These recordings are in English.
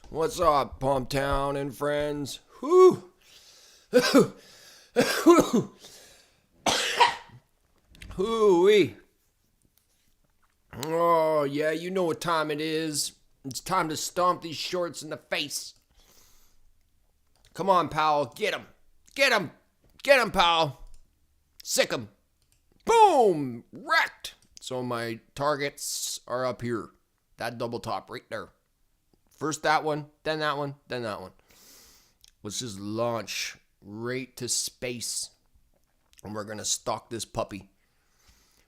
What's up, Pumptown and friends? Whoo! Hoo-wee. Oh, yeah, you know what time it is. It's time to stomp these shorts in the face. Come on, pal. Get him. Get him. Get him, pal. Sick him. Boom! Wrecked. So my targets are up here. That double top right there. First that one, then that one, then that one. Let's just launch right to space. And we're going to stalk this puppy.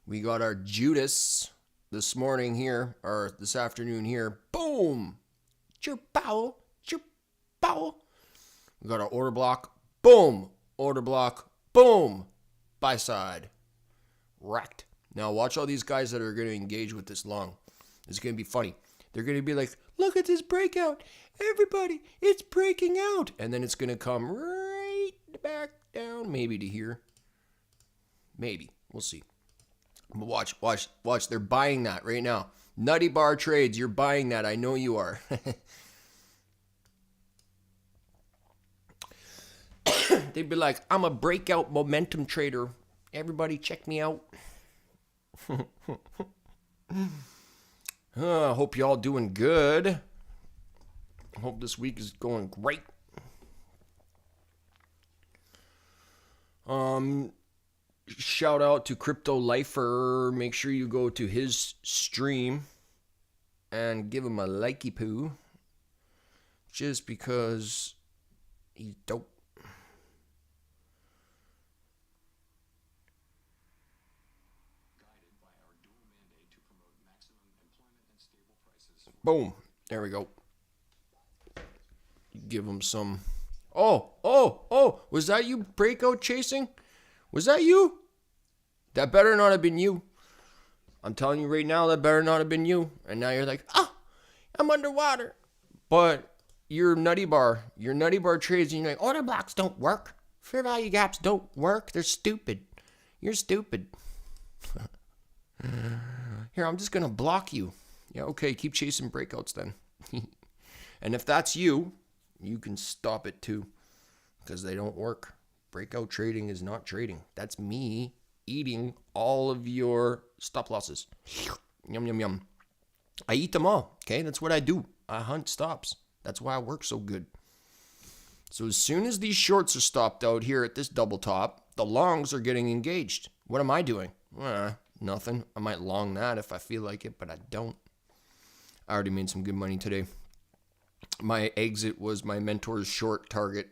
We got our Judas this morning here, or this afternoon here. Boom! Chirp bow, chirp bow. We got our order block. Boom! Order block. Boom! Buy side. Wrecked. Now watch all these guys that are going to engage with this long. It's going to be funny. They're going to be like, look at this breakout. Everybody, it's breaking out. And then it's going to come right back down, maybe to here. Maybe. We'll see. But watch. They're buying that right now. Nutty Bar Trades, you're buying that. I know you are. They'd be like, I'm a breakout momentum trader. Everybody check me out. Hope y'all doing good. Hope this week is going great. Shout out to Crypto Lifer. Make sure you go to his stream and give him a likey poo. Just because he's dope. Boom. There we go. Give him some. Oh. Was that you breakout chasing? Was that you? That better not have been you. I'm telling you right now, that better not have been you. And now you're like, I'm underwater. But your nutty bar trades, and you're like, order blocks don't work. Fair value gaps don't work. They're stupid. You're stupid. Here, I'm just going to block you. Yeah, okay, keep chasing breakouts then. And if that's you, you can stop it too, because they don't work. Breakout trading is not trading. That's me eating all of your stop losses. Yum, yum, yum. I eat them all, okay? That's what I do. I hunt stops. That's why I work so good. So as soon as these shorts are stopped out here at this double top, the longs are getting engaged. What am I doing? Nothing. I might long that if I feel like it, but I don't. I already made some good money today. My exit was my mentor's short target.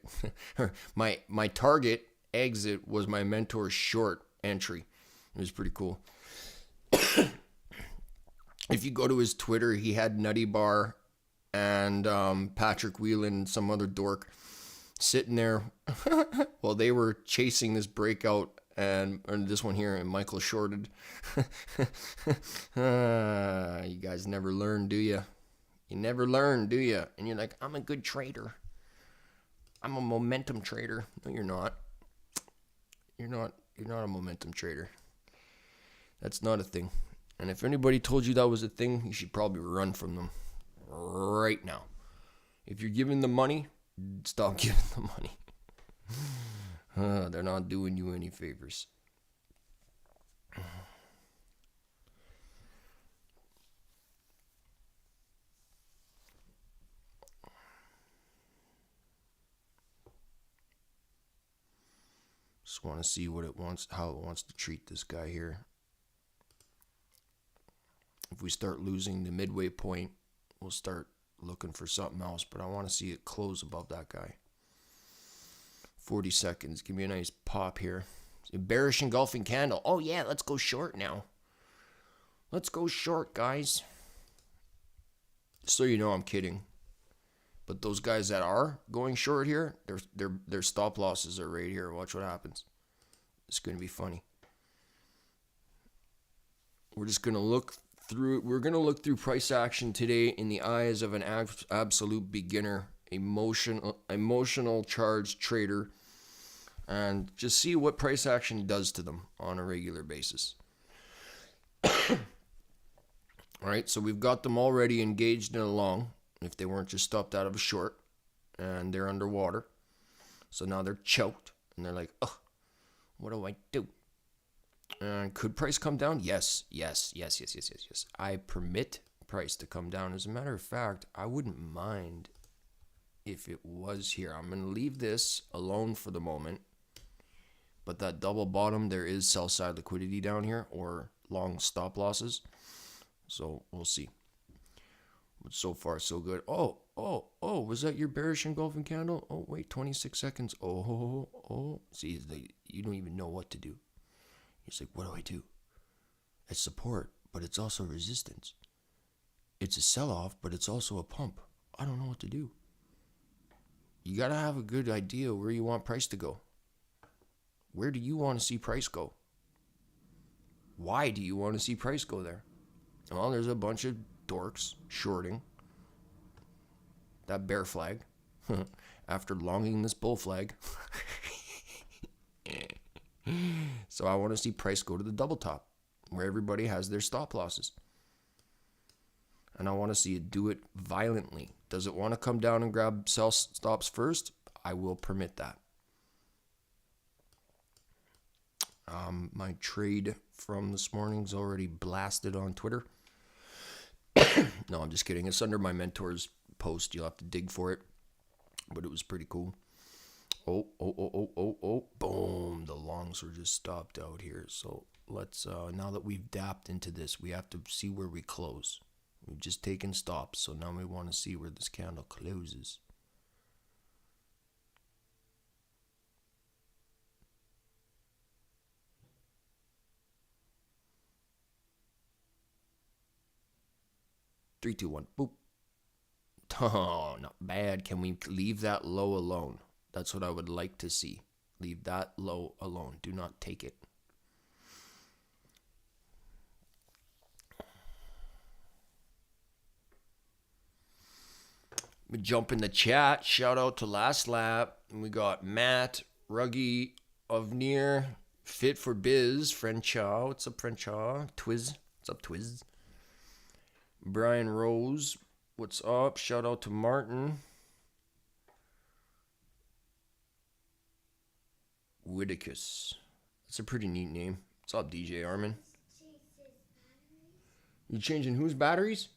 my target exit was my mentor's short entry. It was pretty cool. If you go to his Twitter, he had Nutty Bar and Patrick Whelan and some other dork sitting there while they were chasing this breakout and this one here, and Michael shorted. You guys never learn, do you? You never learn, do you? And you're like, I'm a good trader. I'm a momentum trader. No, you're not. You're not a momentum trader. That's not a thing. And if anybody told you that was a thing, you should probably run from them right now. If you're giving them money, stop giving them money. They're not doing you any favors. Just want to see what it wants, how it wants to treat this guy here. If we start losing the midway point, we'll start looking for something else. But I want to see it close above that guy. 40 seconds. Give me a nice pop here. Bearish engulfing candle. Oh, yeah, let's go short now. Let's go short, guys. So you know I'm kidding. But those guys that are going short here, their stop losses are right here. Watch what happens. It's going to be funny. We're just going to look through. We're going to look through price action today in the eyes of an absolute beginner, emotional charged trader, and just see what price action does to them on a regular basis. All right, so we've got them already engaged in a long. If they weren't just stopped out of a short, and they're underwater. So now they're choked, and they're like, oh, what do I do? And could price come down? Yes. I permit price to come down. As a matter of fact, I wouldn't mind if it was here. I'm going to leave this alone for the moment. But that double bottom, there is sell side liquidity down here, or long stop losses. So we'll see. But so far, so good. Oh, was that your bearish engulfing candle? Oh, wait, 26 seconds. Oh. See, you don't even know what to do. It's like, what do I do? It's support, but it's also resistance. It's a sell-off, but it's also a pump. I don't know what to do. You got to have a good idea where you want price to go. Where do you want to see price go? Why do you want to see price go there? Well, there's a bunch of dorks shorting that bear flag after longing this bull flag. So I want to see price go to the double top where everybody has their stop losses. And I want to see it do it violently. Does it want to come down and grab sell stops first? I will permit that. My trade from this morning's already blasted on Twitter. No, I'm just kidding. It's under my mentor's post. You'll have to dig for it. But it was pretty cool. Oh. Boom. The longs were just stopped out here. So let's, now that we've dapped into this, we have to see where we close. We've just taken stops. So now we want to see where this candle closes. Three, two, one, boop. Oh, not bad. Can we leave that low alone? That's what I would like to see. Leave that low alone. Do not take it. We jump in the chat. Shout out to Last Lap. And we got Matt, Ruggy, Ovnir, Fit for Biz, Fren Chow. What's up, Fren Chow? Twiz. What's up, Twiz? Brian Rose, what's up? Shout out to Martin. Whitticus. That's a pretty neat name. What's up, DJ Armin? You changing whose batteries?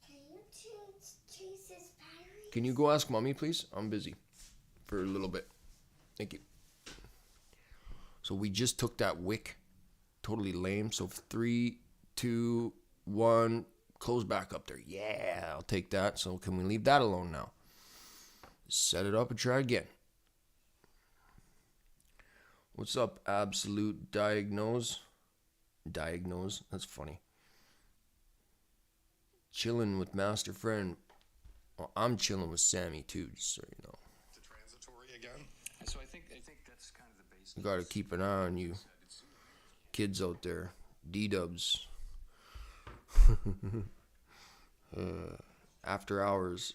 Can you change Chase's batteries? Can you go ask Mommy, please? I'm busy for a little bit. Thank you. So we just took that wick. Totally lame. So 3, 2, 1, close back up there. Yeah, I'll take that. So can we leave that alone now? Set it up and try again. What's up, Absolute Diagnose? That's funny. Chilling with Master Fren. Well, I'm chilling with Sammy too, just so you know. To transitory again. So I think that's kind of the basis. You gotta keep an eye on you kids out there. D-dubs. After hours.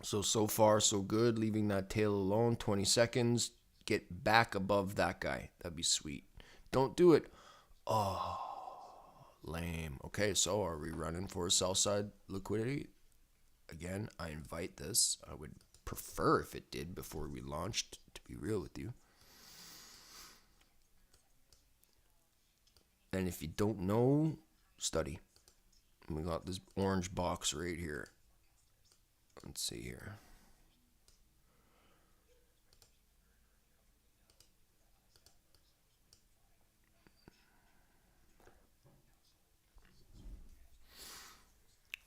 So far, so good. Leaving that tail alone. 20 seconds. Get back above that guy. That'd be sweet. Don't do it. Oh, lame. Okay, so are we running for sell side liquidity? Again, I invite this. I would prefer if it did before we launched, to be real with you. And if you don't know, study. We got this orange box right here. Let's see here.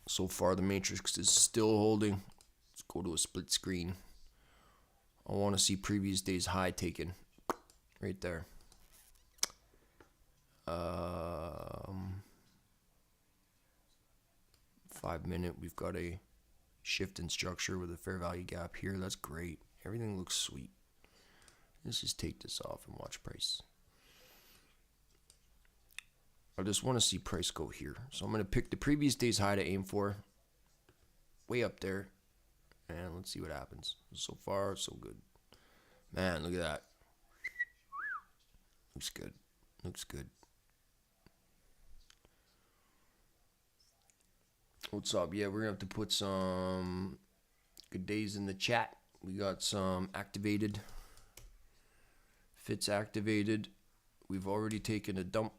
So far, the matrix is still holding. Let's go to a split screen. I want to see previous day's high taken. Right there. 5 minute. We've got a shift in structure with a fair value gap here. That's great. Everything looks sweet. Let's just take this off and watch price. I just want to see price go here. So I'm going to pick the previous day's high to aim for. Way up there. And let's see what happens. So far, so good. Man, look at that. Looks good. Looks good. What's up? Yeah, we're going to have to put some good days in the chat. We got some activated. Fits activated. We've already taken a dump.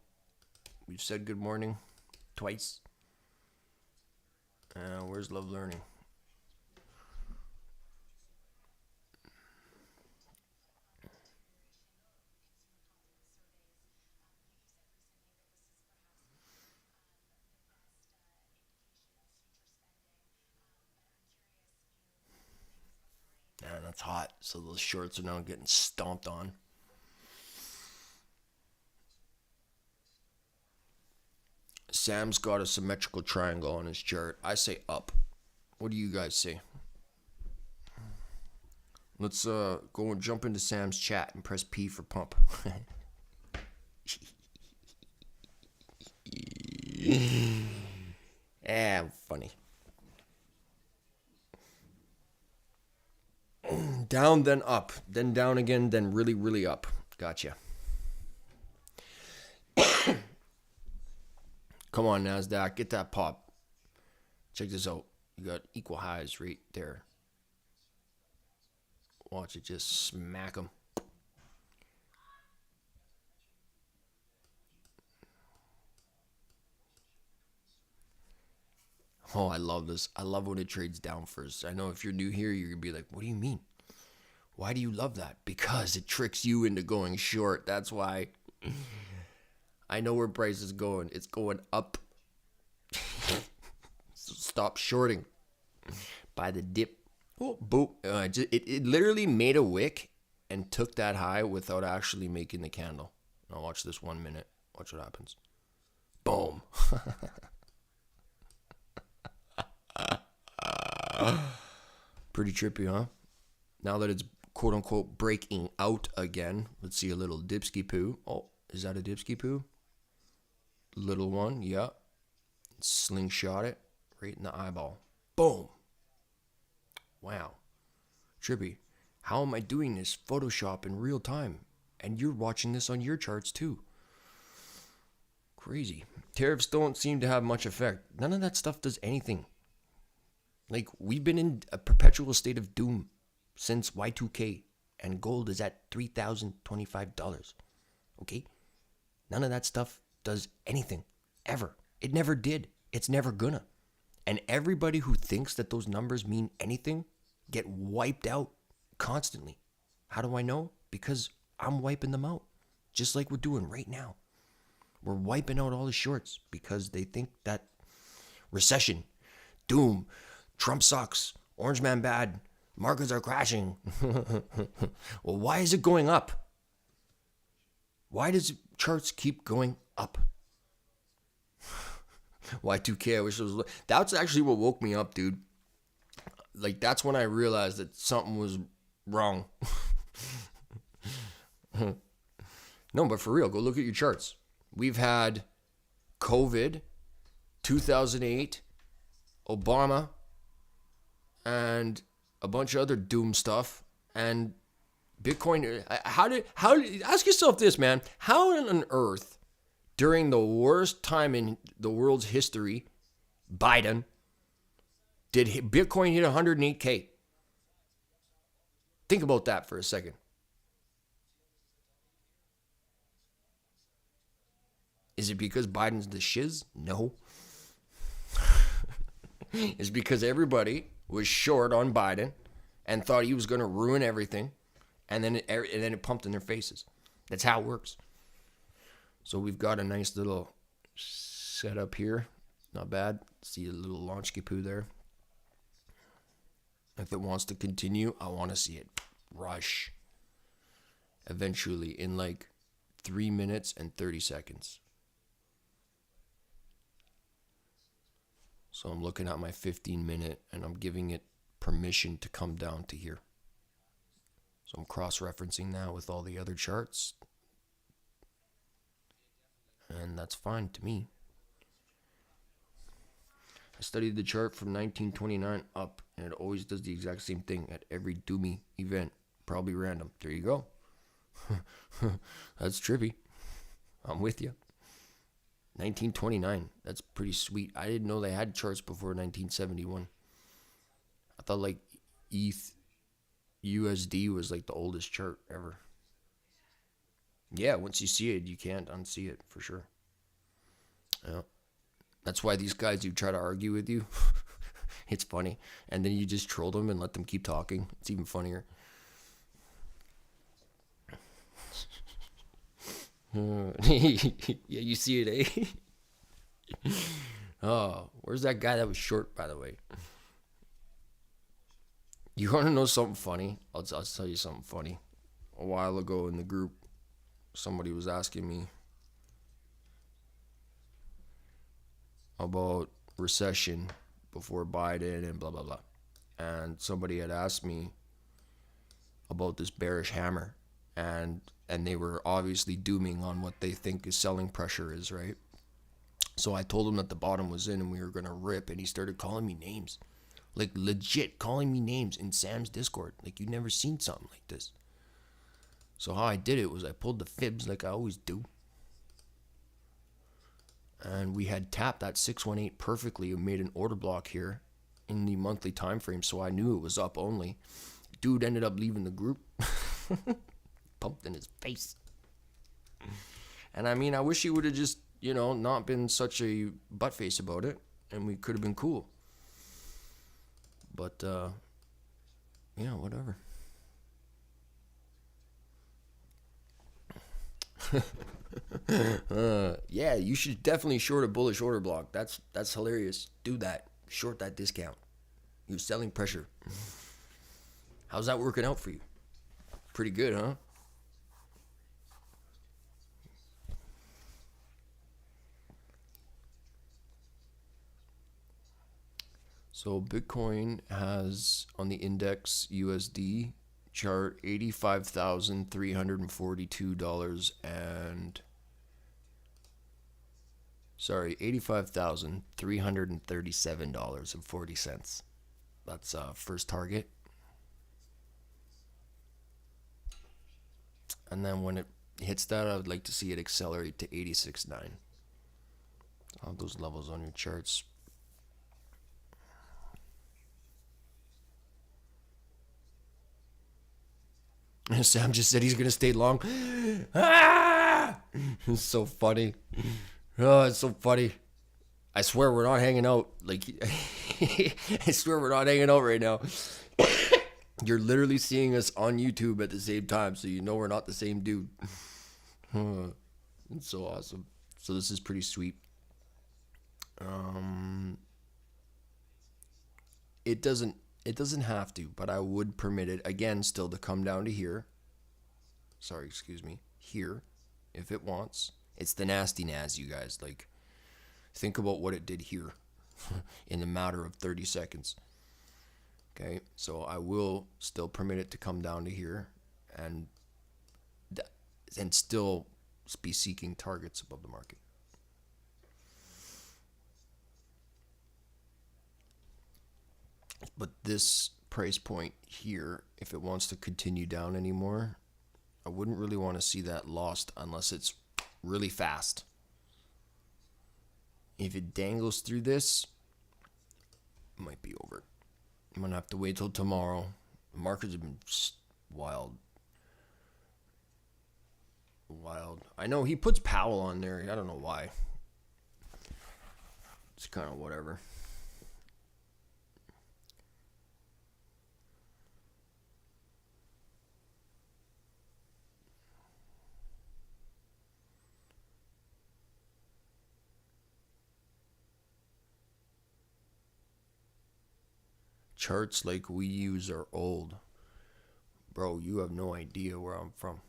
We've said good morning twice. Where's Love Learning? Man, that's hot. So those shorts are now getting stomped on. Sam's got a symmetrical triangle on his chart. I say up. What do you guys say? Let's go and jump into Sam's chat and press P for pump. Funny. Down, then up. Then down again, then really, really up. Gotcha. Come on, NASDAQ. Get that pop. Check this out. You got equal highs right there. Watch it just smack them. Oh, I love this. I love when it trades down first. I know if you're new here, you're going to be like, what do you mean? Why do you love that? Because it tricks you into going short. That's why. I know where price is going. It's going up. So stop shorting. Buy the dip. Oh, boom. It literally made a wick and took that high without actually making the candle. Now watch this 1 minute. Watch what happens. Boom. Pretty trippy, huh? Now that it's quote unquote breaking out again, let's see a little dipsky poo. Oh, is that a dipsky poo? Little one, yeah. Slingshot it right in the eyeball. Boom. Wow. Trippy. How am I doing this Photoshop in real time? And you're watching this on your charts too. Crazy. Tariffs don't seem to have much effect. None of that stuff does anything. Like, we've been in a perpetual state of doom since Y2K, and gold is at $3,025. Okay? None of that stuff does anything. Ever. It never did. It's never gonna. And everybody who thinks that those numbers mean anything get wiped out constantly. How do I know? Because I'm wiping them out. Just like we're doing right now. We're wiping out all the shorts because they think that recession, doom, Trump sucks, Orange Man bad, markets are crashing. Well, why is it going up? Why does charts keep going up? Y2K, I wish it was. That's actually what woke me up, dude. Like, that's when I realized that something was wrong. No, but for real, go look at your charts. We've had COVID, 2008, Obama, and a bunch of other doom stuff, and Bitcoin. Ask yourself this, man. How on earth, during the worst time in the world's history, Biden, did Bitcoin hit 108K? Think about that for a second. Is it because Biden's the shiz? No. It's because everybody was short on Biden and thought he was going to ruin everything, and then it pumped in their faces. That's how it works. So we've got a nice little setup here. Not bad. See a little launch kapoo there. If it wants to continue, I want to see it rush eventually in like 3 minutes and 30 seconds. So I'm looking at my 15-minute and I'm giving it permission to come down to here. So I'm cross-referencing now with all the other charts. And that's fine to me. I studied the chart from 1929 up, and it always does the exact same thing at every doomy event. Probably random. There you go. That's trippy. I'm with you. 1929. That's pretty sweet. I didn't know they had charts before 1971. I thought like ETH USD was like the oldest chart ever. Yeah, once you see it, you can't unsee it for sure. Yeah. That's why these guys who try to argue with you, it's funny. And then you just troll them and let them keep talking. It's even funnier. Yeah, you see it, eh? Oh, where's that guy that was short, by the way? You want to know something funny? I'll tell you something funny. A while ago in the group, somebody was asking me about recession before Biden and blah, blah, blah. And somebody had asked me about this bearish hammer. And they were obviously dooming on what they think is selling pressure is, right? So I told him that the bottom was in and we were going to rip. And he started calling me names. Like legit calling me names in Sam's Discord. Like you've never seen something like this. So how I did it was I pulled the fibs like I always do. And we had tapped that 618 perfectly and made an order block here in the monthly time frame. So I knew it was up only. Dude ended up leaving the group. Pumped in his face. And I mean, I wish he would have just, not been such a butt face about it. And we could have been cool. But, yeah, whatever. Yeah, you should definitely short a bullish order block. That's hilarious. Do that. Short that discount. You're selling pressure. How's that working out for you? Pretty good, huh? So Bitcoin has on the index USD chart $85,337 and $85,337.40. That's first target. And then when it hits that, I would like to see it accelerate to 86.9. All those levels on your charts. Sam just said he's going to stay long. Ah! It's so funny. Oh, it's so funny. I swear we're not hanging out. Like, I swear we're not hanging out right now. You're literally seeing us on YouTube at the same time, so you know we're not the same dude. It's so awesome. So this is pretty sweet. It doesn't have to, but I would permit it again still to come down to here. Sorry, excuse me. Here. if it wants. It's the nasty Nas, you guys. Like, think about what it did here in a matter of 30 seconds. Okay, so I will still permit it to come down to here and still be seeking targets above the market. But this price point here, if it wants to continue down anymore, I wouldn't really want to see that lost unless it's really fast. If it dangles through this, it might be over. I'm going to have to wait till tomorrow. The markets have been wild. I know he puts Powell on there. I don't know why. It's kind of whatever. Charts like we use are old. Bro, you have no idea where I'm from.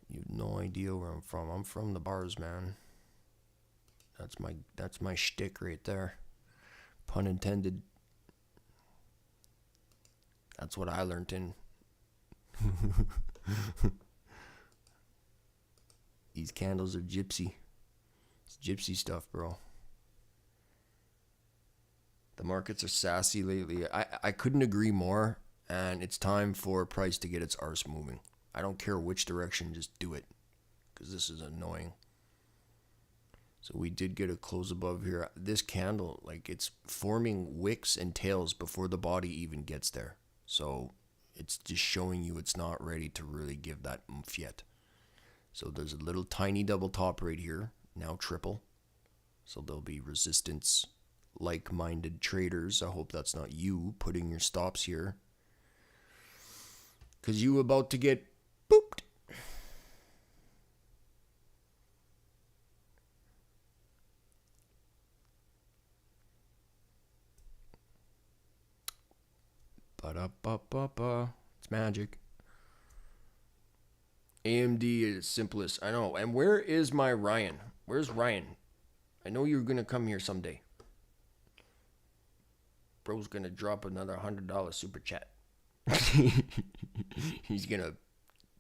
You have no idea where I'm from. I'm from the bars, man. That's my shtick right there. Pun intended. That's what I learned in. These candles are gypsy. It's gypsy stuff, bro. The markets are sassy lately. I couldn't agree more, and it's time for price to get its arse moving. I don't care which direction, just do it, because this is annoying. So we did get a close above here. This candle, like, it's forming wicks and tails before the body even gets there. So it's just showing you it's not ready to really give that oomph yet. So there's a little tiny double top right here, now triple. So there'll be resistance. Like-minded traders, I hope that's not you putting your stops here, because you about to get booped. Ba-da-ba-ba-ba. It's magic. AMD is simplest, I know. And where is my Ryan? Where's Ryan? I know you're gonna come here someday. Bro's gonna drop another $100 super chat. He's gonna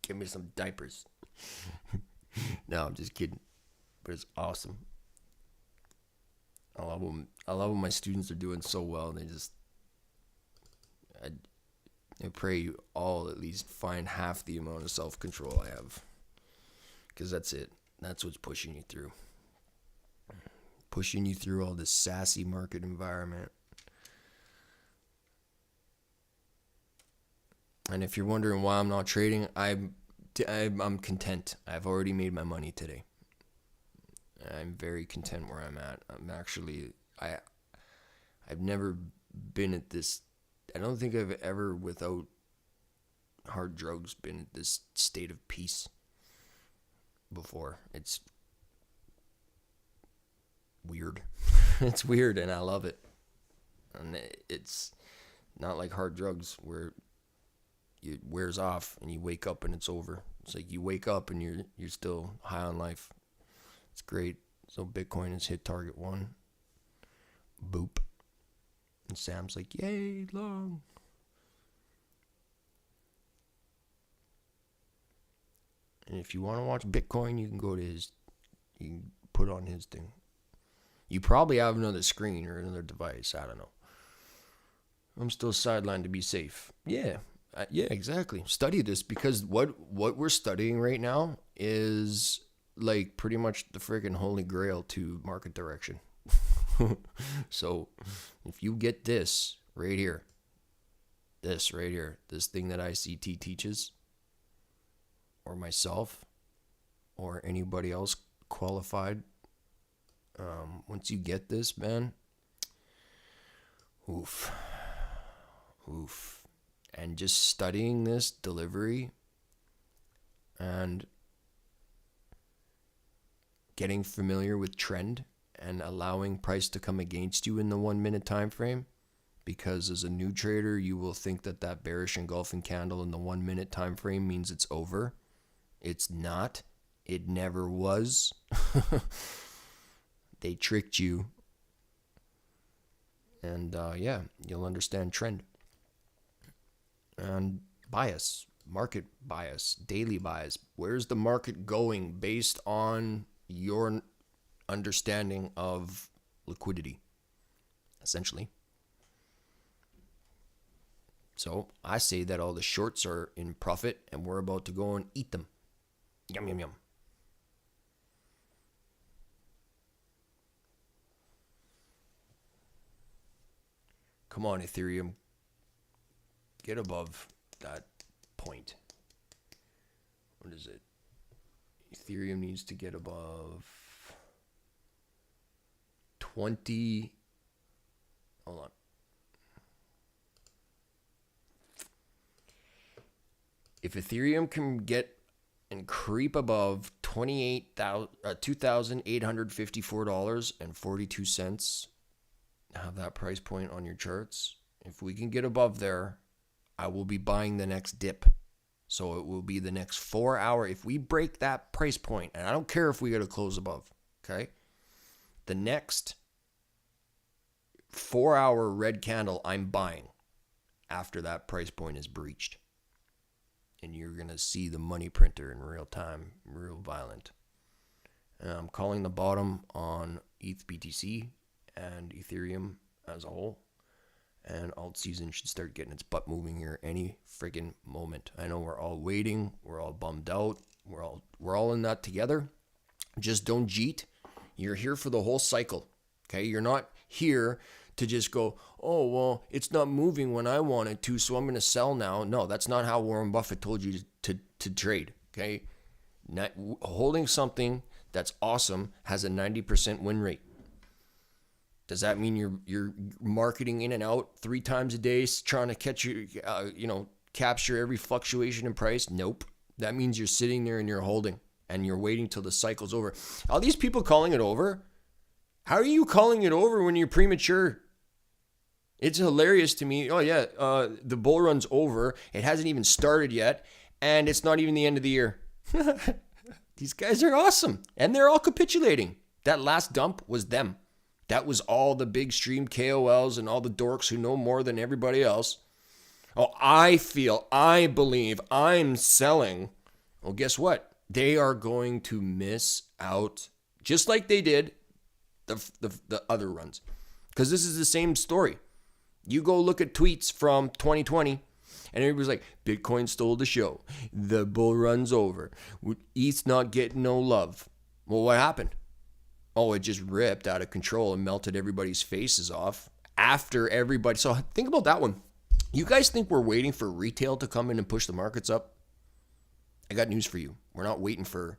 give me some diapers. No, I'm just kidding. But it's awesome. I love when my students are doing so well, and I pray you all at least find half the amount of self-control I have, because that's it. That's what's pushing you through. Pushing you through all this sassy market environment. And if you're wondering why I'm not trading, I'm content. I've already made my money today. I'm very content where I'm at. I've never been at this. I don't think I've ever, without hard drugs, been at this state of peace before. It's weird. It's weird, and I love it. And it's not like hard drugs where it wears off and you wake up and it's over. It's like you wake up and you're still high on life. It's great. So Bitcoin has hit target 1. Boop. And Sam's like, yay, long. And if you want to watch Bitcoin, you can go to you can put on his thing. You probably have another screen or another device. I don't know. I'm still sidelined to be safe. Yeah. Yeah, exactly. Study this, because what we're studying right now is like pretty much the friggin' holy grail to market direction. So if you get this right here, this thing that ICT teaches, or myself, or anybody else qualified, once you get this, man, oof. And just studying this delivery and getting familiar with trend and allowing price to come against you in the 1 minute time frame, because as a new trader you will think that bearish engulfing candle in the 1 minute time frame means it's over. It's not. It never was. They tricked you. And yeah, you'll understand trend. And bias, market bias, daily bias. Where's the market going based on your understanding of liquidity, essentially? So I say that all the shorts are in profit and we're about to go and eat them. Yum, yum, yum. Come on, Ethereum. Get above that point. What is it? Ethereum needs to get above 20. Hold on. If Ethereum can get and creep above $2,854.42, have that price point on your charts. If we can get above there, I will be buying the next dip. So it will be the next 4 hour. If we break that price point, and I don't care if we get a close above, okay? The next 4 hour red candle I'm buying after that price point is breached. And you're going to see the money printer in real time, real violent. And I'm calling the bottom on ETH BTC and Ethereum as a whole. And alt season should start getting its butt moving here any friggin' moment. I know we're all waiting. We're all bummed out. We're all in that together. Just don't jeet. You're here for the whole cycle. Okay? You're not here to just go, oh, well, it's not moving when I want it to, so I'm going to sell now. No, that's not how Warren Buffett told you to trade. Okay? Holding something that's awesome has a 90% win rate. Does that mean you're marketing in and out 3 times a day, trying to catch capture every fluctuation in price? Nope. That means you're sitting there and you're holding and you're waiting till the cycle's over. All these people calling it over. How are you calling it over when you're premature? It's hilarious to me. Oh yeah, the bull run's over. It hasn't even started yet, and it's not even the end of the year. These guys are awesome, and they're all capitulating. That last dump was them. That was all the big stream KOLs and all the dorks who know more than everybody else. Oh, I believe I'm selling. Well, guess what? They are going to miss out just like they did the other runs. Because this is the same story. You go look at tweets from 2020 and everybody's like, Bitcoin stole the show. The bull run's over. ETH's not getting no love. Well, what happened? Oh, it just ripped out of control and melted everybody's faces off after everybody. So think about that one. You guys think we're waiting for retail to come in and push the markets up? I got news for you. We're not waiting for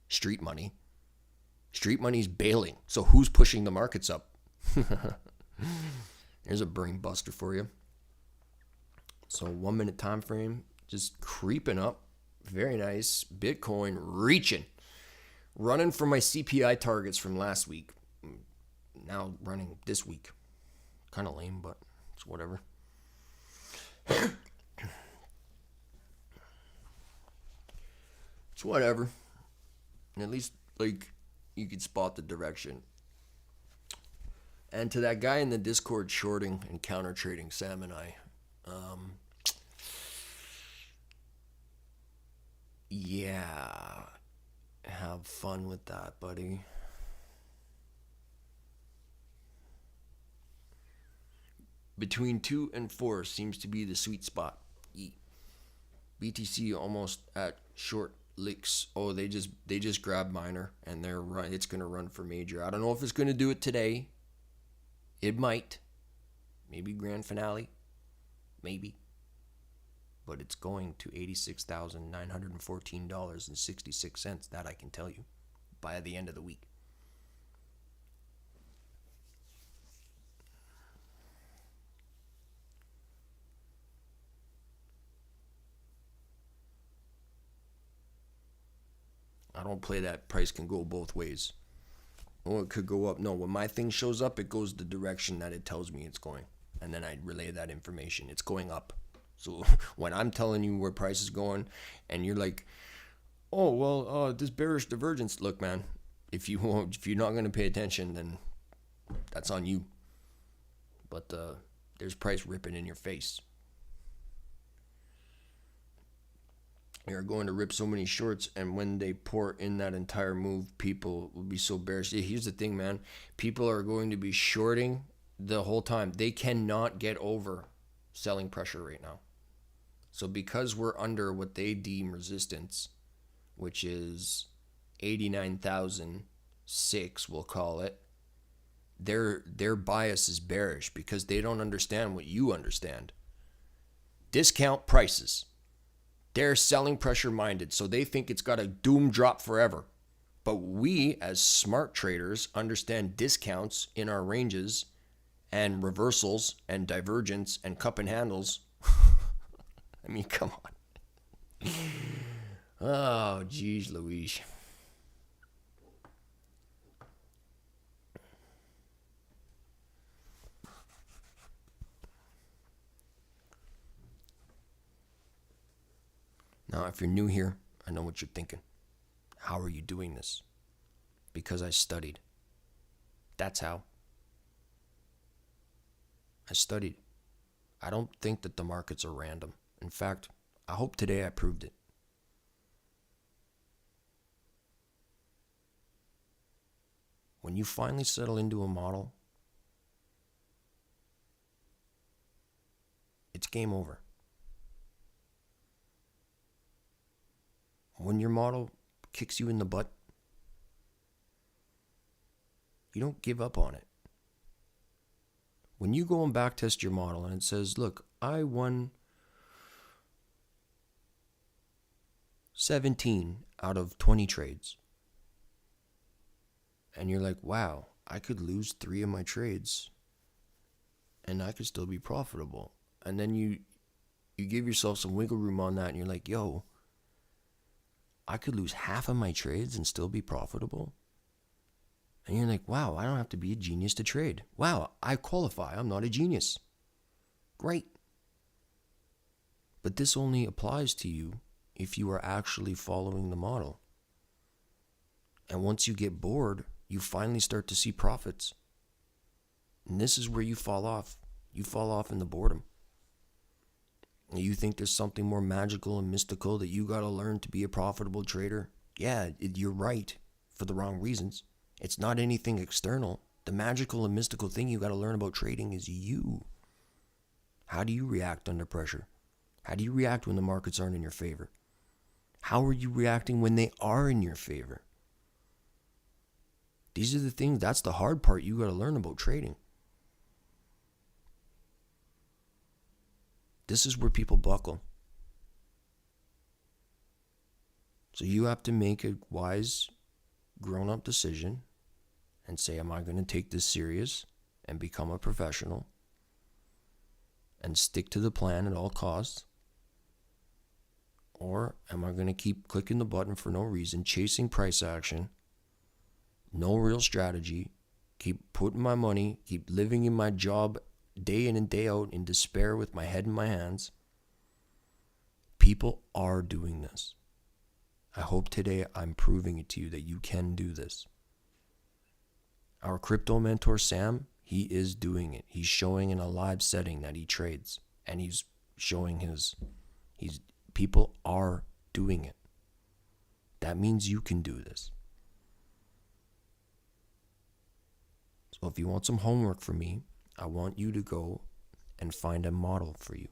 street money. Street money's bailing. So who's pushing the markets up? There's a brain buster for you. So 1 minute time frame, just creeping up. Very nice. Bitcoin reaching. Running for my CPI targets from last week. Now running this week. Kind of lame, but it's whatever. It's whatever. And at least, you could spot the direction. And to that guy in the Discord shorting and counter trading, Sam and I, yeah, have fun with that, buddy. Between 2 and 4 seems to be the sweet spot. BTC almost at short licks. Oh, they just grabbed minor and it's gonna run for major. I don't know if it's gonna do it today. It might. Maybe grand finale. Maybe. But it's going to $86,914.66. That I can tell you. By the end of the week. I don't play that price can go both ways. Oh, it could go up. No, when my thing shows up, it goes the direction that it tells me it's going. And then I relay that information. It's going up. So when I'm telling you where price is going and you're like, oh, well, this bearish divergence. Look, man, if you're not going to pay attention, then that's on you. But there's price ripping in your face. You're going to rip so many shorts, and when they pour in that entire move, people will be so bearish. Here's the thing, man. People are going to be shorting the whole time. They cannot get over selling pressure right now. So because we're under what they deem resistance, which is 89,006, we'll call it, their bias is bearish because they don't understand what you understand. Discount prices. They're selling pressure minded, so they think it's got a doom drop forever. But we, as smart traders, understand discounts in our ranges and reversals and divergence and cup and handles. I mean, come on. Oh, geez, Louise. Now, if you're new here, I know what you're thinking. How are you doing this? Because I studied. That's how. I studied. I don't think that the markets are random. In fact, I hope today I proved it. When you finally settle into a model, it's game over. When your model kicks you in the butt, you don't give up on it. When you go and backtest your model and it says, look, I won 17 out of 20 trades. And you're like, wow, I could lose 3 of my trades and I could still be profitable. And then you give yourself some wiggle room on that and you're like, yo, I could lose half of my trades and still be profitable. And you're like, wow, I don't have to be a genius to trade. Wow, I qualify. I'm not a genius. Great. But this only applies to you if you are actually following the model. And once you get bored, you finally start to see profits. And this is where you fall off. You fall off in the boredom. You think there's something more magical and mystical that you got to learn to be a profitable trader? Yeah, you're right for the wrong reasons. It's not anything external. The magical and mystical thing you got to learn about trading is you. How do you react under pressure? How do you react when the markets aren't in your favor? How are you reacting when they are in your favor? These are the things, that's the hard part you got to learn about trading. This is where people buckle. So you have to make a wise, grown-up decision and say, am I going to take this serious and become a professional and stick to the plan at all costs? Or am I going to keep clicking the button for no reason, chasing price action, no real strategy, keep putting my money, keep living in my job day in and day out in despair with my head in my hands? People are doing this. I hope today I'm proving it to you that you can do this. Our crypto mentor, Sam, he is doing it. He's showing in a live setting that he trades. And he's showing people are doing it. That means you can do this. So if you want some homework from me, I want you to go and find a model for you.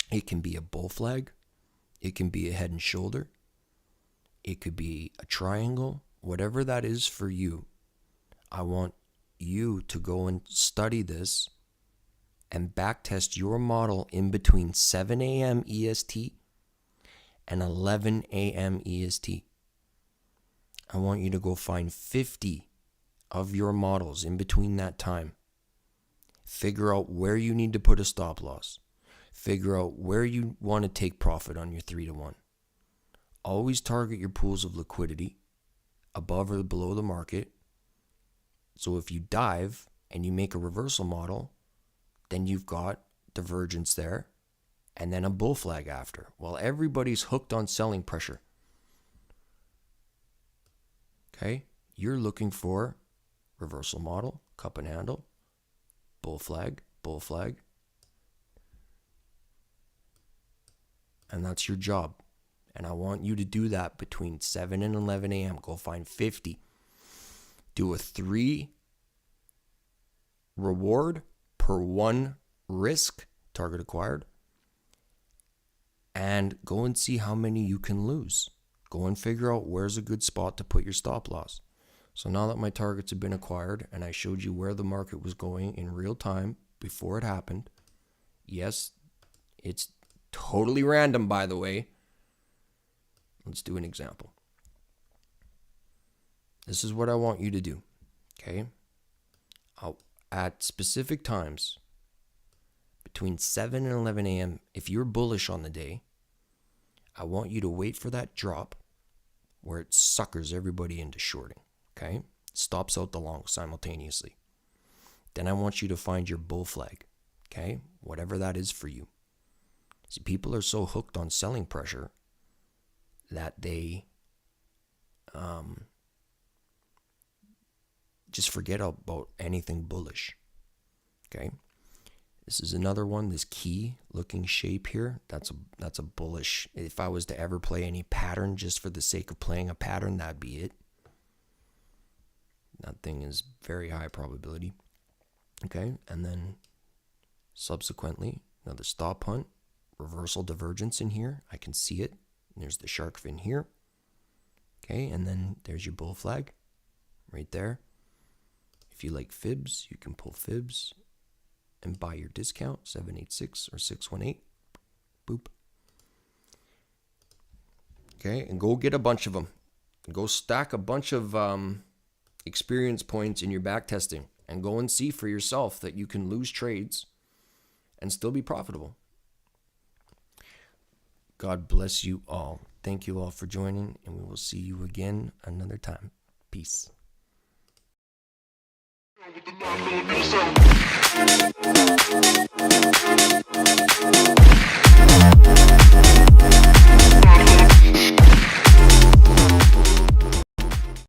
It can be a bull flag. It can be a head and shoulder. It could be a triangle. Whatever that is for you, I want you to go and study this and backtest your model in between 7 a.m. EST and 11 a.m. EST. I want you to go find 50 of your models in between that time. Figure out where you need to put a stop loss. Figure out where you want to take profit on your 3-to-1. Always target your pools of liquidity above or below the market. So if you dive and you make a reversal model, then you've got divergence there and then a bull flag after. Well, everybody's hooked on selling pressure. Okay? You're looking for reversal model, cup and handle, bull flag, and that's your job. And I want you to do that between 7 and 11 a.m. Go find 50. Do a 3 reward per 1 risk, target acquired, and go and see how many you can lose. Go and figure out where's a good spot to put your stop loss. So now that my targets have been acquired and I showed you where the market was going in real time before it happened, yes, it's totally random, by the way. Let's do an example. This is what I want you to do, okay? At specific times, between 7 and 11 a.m., if you're bullish on the day, I want you to wait for that drop where it suckers everybody into shorting, okay? Stops out the long simultaneously. Then I want you to find your bull flag, okay? Whatever that is for you. See, people are so hooked on selling pressure that they just forget about anything bullish. Okay, this is another one. This key looking shape here. That's a bullish. If I was to ever play any pattern just for the sake of playing a pattern, that'd be it. That thing is very high probability. Okay, and then subsequently another stop hunt, reversal divergence in here. I can see it. And there's the shark fin here. Okay, and then there's your bull flag right there. If you like fibs, you can pull fibs and buy your discount, 786 or 618. Boop. Okay, and go get a bunch of them. Go stack a bunch of experience points in your back testing and go and see for yourself that you can lose trades and still be profitable. God bless you all. Thank you all for joining, and we will see you again another time. Peace. With the knock on yourself.